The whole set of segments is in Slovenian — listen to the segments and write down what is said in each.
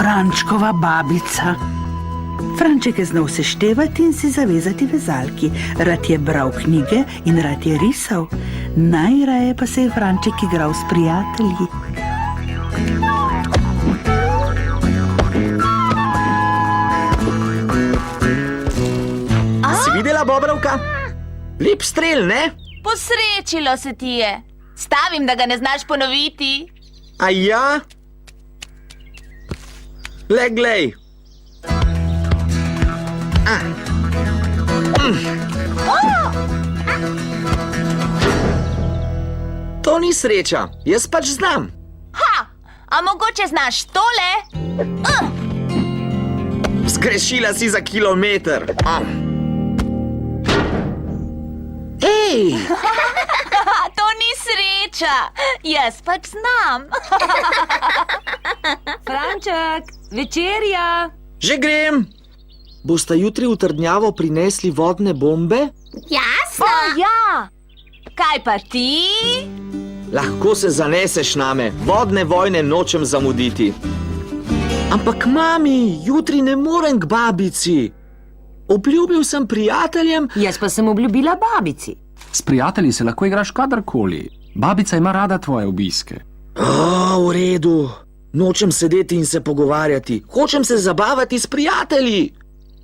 Frančkova babica. Franček je znal seštevati in si zavezati vezalki. Rad je bral knjige in rad je risal. Najraje pa se je Franček igral s prijatelji. Si videla, Bobrovka? Lep strel, ne? Posrečilo se ti je. Stavim, da ga ne znaš ponoviti. A ja? Le, glej. To ni sreča, jaz pač znam. Ha! A mogoče znaš tole? Zgrešila si za kilometer. Ej! To ni sreča. Jaz pač znam. Franček, večerja. Že grem. Bosta jutri v trdnjavo prinesli vodne bombe? Jasno. Ja. Kaj pa ti? Lahko se zaneseš name. Vodne vojne nočem zamuditi. Ampak, mami, jutri ne morem k babici. Obljubil sem prijateljem... Jaz pa sem obljubila babici. S prijatelji se lahko igraš kadarkoli. Babica ima rada tvoje obiske. V redu. Nočem sedeti in se pogovarjati. Hočem se zabavati s prijatelji.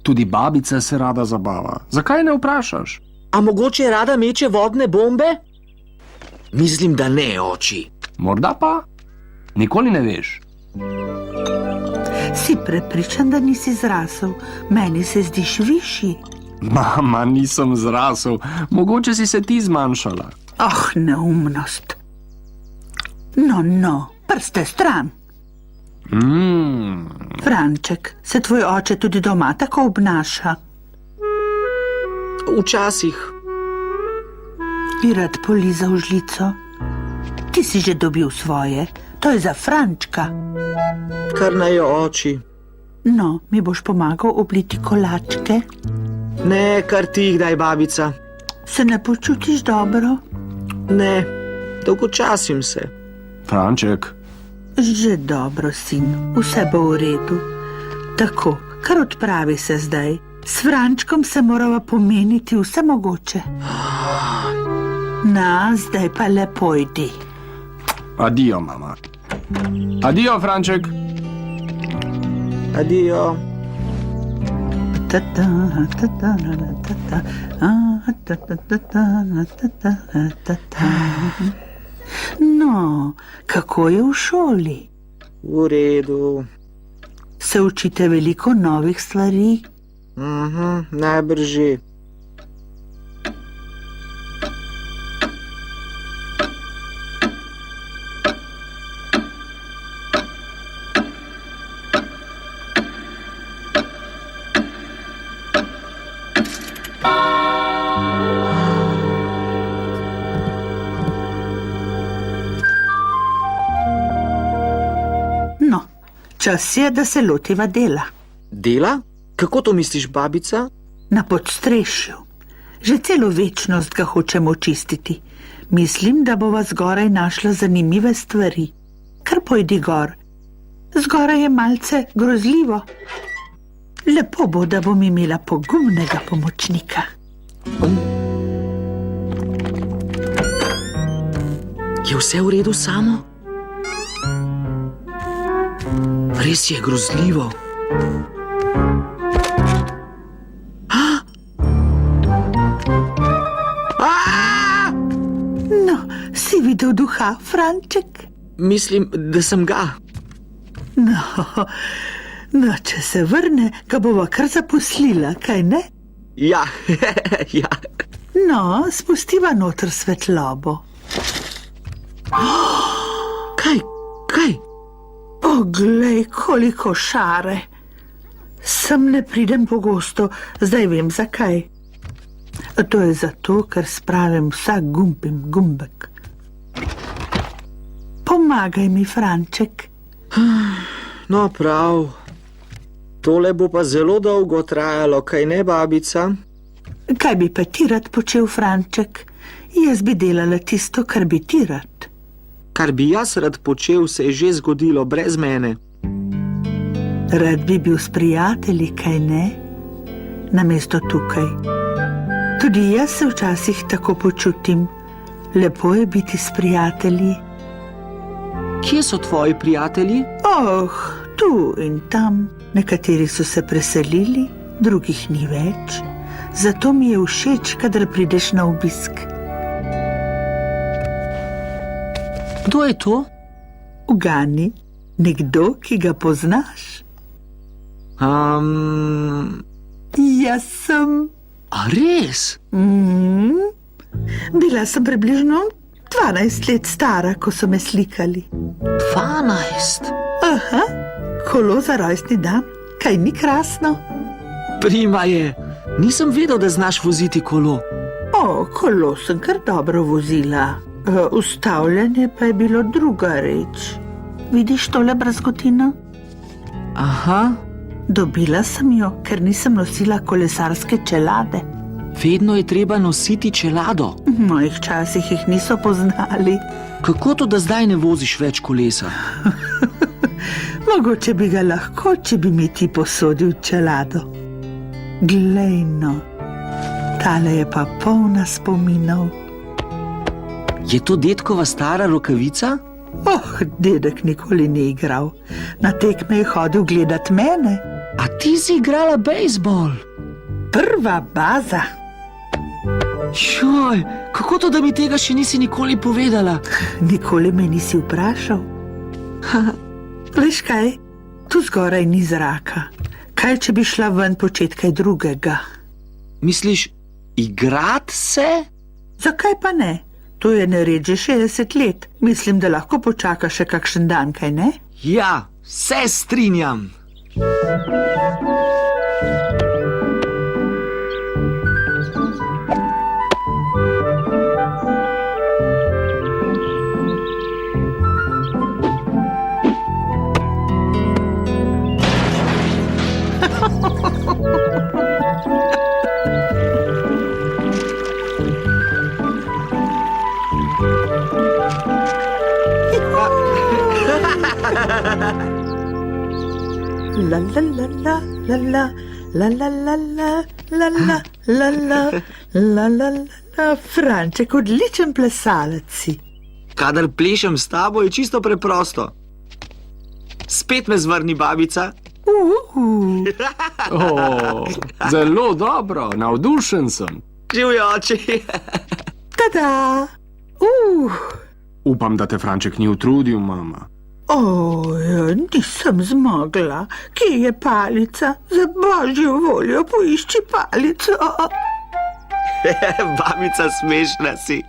Tudi babica se rada zabava. Zakaj ne vprašaš? A mogoče rada meče vodne bombe? Mislim, da ne, oči. Morda pa? Nikoli ne veš. Si prepričan, da nisi zrasel? Meni se zdiš višji. Mama, nisem zrasel. Mogoče si se ti zmanjšala. Neumnost. No, prste stran. Franček, se tvoj oče tudi doma tako obnaša? Včasih. Bi rad polizal žlico? Ti si že dobil svoje. To je za Frančka. Kar naj jo oči. No, mi boš pomagal obliti kolačke? Ne, kar ti jih daj, babica. Se ne počutiš dobro? Ne, dolgočasim se. Franček. Že dobro, sin, vse bo v redu. Tako, kar odpravi se zdaj. S Frančkom se morava pomeniti vse mogoče. Zdaj pa lepo idi. Adijo, mama. Adijo, Franček. Adijo. No, kako je v šoli? V redu. Se učite veliko novih stvari? Najbrž že. No, čas je, da se lotiva dela. Dela? Kako to misliš, babica? Na podstrešju. Že celo večnost ga hočemo očistiti. Mislim, da bova zgoraj našla zanimive stvari. Kar pojdi gor. Zgoraj je malce grozljivo. Lepo bo, da bom imela pogumnega pomočnika. Je vse v redu samo? Res je grozljivo. No, si videl duha, Franček? Mislim, da sem ga. No, če se vrne, ga bova kar zaposlila, kaj ne? Ja, ja. No, spustiva noter svetlobo. Kaj? Poglej, koliko šare. Sem ne pridem pogosto, zdaj vem zakaj. To je zato, ker spravim vsak gumb in gumbek. Pomagaj mi, Franček. No, prav. Tole bo pa zelo dolgo trajalo, kaj ne, babica? Kaj bi pa ti rad počel, Franček? Jaz bi delala tisto, kar bi ti rad. Kar bi jaz rad počel, se je že zgodilo brez mene. Rad bi bil s prijatelji, kaj ne? Namesto tukaj. Tudi jaz se včasih tako počutim. Lepo je biti s prijatelji. Kje so tvoji prijatelji? Tu in tam. Nekateri so se preselili, drugih ni več. Zato mi je všeč, kadar prideš na obisk. Kdo je to? Ugani, nekdo, ki ga poznaš. Jaz sem. A res? Bila sem približno 12 let stara, ko so me slikali. 12? Aha, kolo za rojstni dan, kaj ni krasno? Prima je. Nisem vedel, da znaš voziti kolo. Kolo sem kar dobro vozila. Ustavljanje pa je bilo druga reč. Vidiš tole brazgotino? Aha. Dobila sem jo, ker nisem nosila kolesarske čelade. Vedno je treba nositi čelado. V mojih časih jih niso poznali. Kako to, da zdaj ne voziš več kolesa? Mogoče bi ga lahko, če bi mi ti posodil čelado. Glej no, tale je pa polna spominov. Je to dedkova stara rokavica? Dedek nikoli ni igral. Na tekme je hodil gledat mene. A ti si igrala bejzbol? Prva baza. Joj, kako to, da mi tega še nisi nikoli povedala? Nikoli me nisi vprašal. Veš kaj, tu zgoraj ni zraka. Kaj, če bi šla ven počet kaj drugega? Misliš, igrat se? Zakaj pa ne? To je nered že 60 let. Mislim, da lahko počaka še kakšen dan, kaj ne? Ja, se strinjam. La la la la la la la la la la la la la la la la. Franček, odličen plesalec si. Kadar plešem s tabo, je čisto preprosto. Spet me zvrni babica. Zelo dobro, navdušen sem. Živjo, oči. Tada! Upam, da te Franček ni utrudil, mama. Nisem zmogla. Kje je palica? Za božjo voljo poišči palico. Babica, smešna si.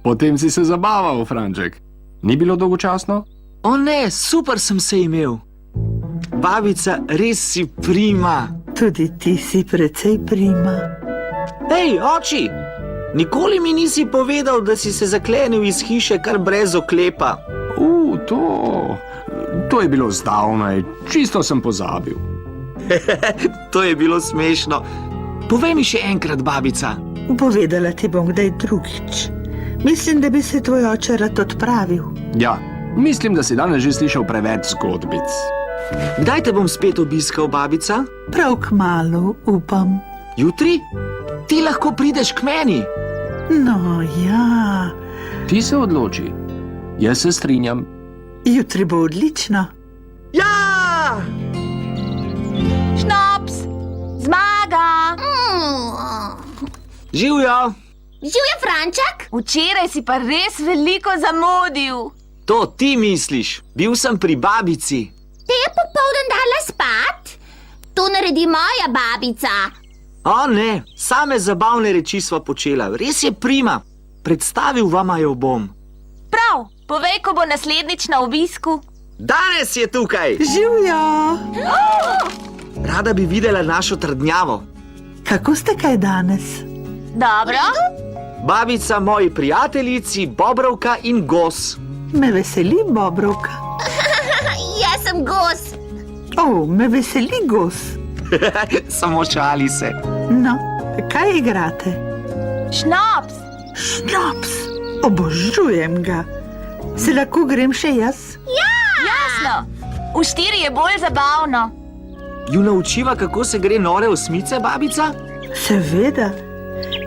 Potem si se zabaval, Franček. Ni bilo dolgočasno? O ne, super sem se imel. Babica, res si prima. Tudi ti si precej prima. Hej, oči! Nikoli mi nisi povedal, da si se zaklenil iz hiše kar brez oklepa. To je bilo zdavnaj, čisto sem pozabil. To je bilo smešno. Povej mi še enkrat, babica. Povedala ti bom kdaj drugič. Mislim, da bi se tvoj oče rad odpravil. Ja, mislim, da si danes že slišal preveč zgodbic. Kdaj te bom spet obiskal, babica? Prav kmalu, upam. Jutri? Ti lahko prideš k meni. No, ja. Ti se odloči. Jaz se strinjam. Jutri bo odlično. Ja! Šnops! Zmaga! Živjo! Živjo, Franček! Včeraj si pa res veliko zamudil. To ti misliš. Bil sem pri babici. Te je popoldan dala spat? To naredi moja babica. O ne, same zabavne reči sva počela. Res je prima. Predstavil vama jo bom. Prav, povej, ko bo naslednjič na obisku. Danes je tukaj. Živjo! Rada bi videla našo trdnjavo. Kako ste kaj danes? Dobro? Babica moji prijateljici, Bobrovka in Gos. Me veseli Bobrovka. Jaz sem Gos. Me veseli Gos. Samo šali se. No, kaj igrate? Šnops! Šnops! Obožujem ga. Se lahko grem še jaz? Jasno! V 4 je bolj zabavno. Ju naučiva, kako se gre nore osmice, babica? Seveda.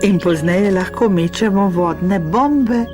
In pozneje lahko mečemo vodne bombe.